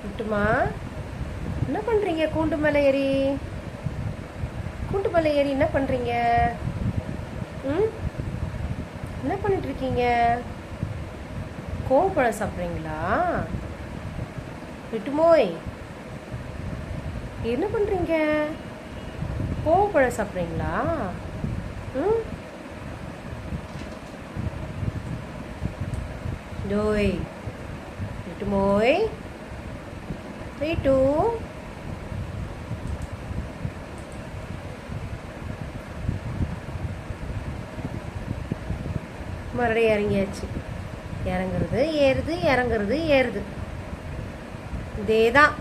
விட்டுமா, என்ன பண்ணுறீங்க? கூண்டு மேலே ஏறி என்ன பண்ணுறீங்க? ம், என்ன பண்ணிட்டு இருக்கீங்க? கோவப்பழம் சாப்பிட்றீங்களா? விட்டுமோய், என்ன பண்ணுறீங்க? கோவப்பழம் சாப்பிட்றீங்களா? ம், டோய், விட்டுமோய், வீட்டு மறுபடியும் இறங்கியாச்சு. இறங்குறது ஏறுது, இறங்குறது ஏறுது. இதே தான்.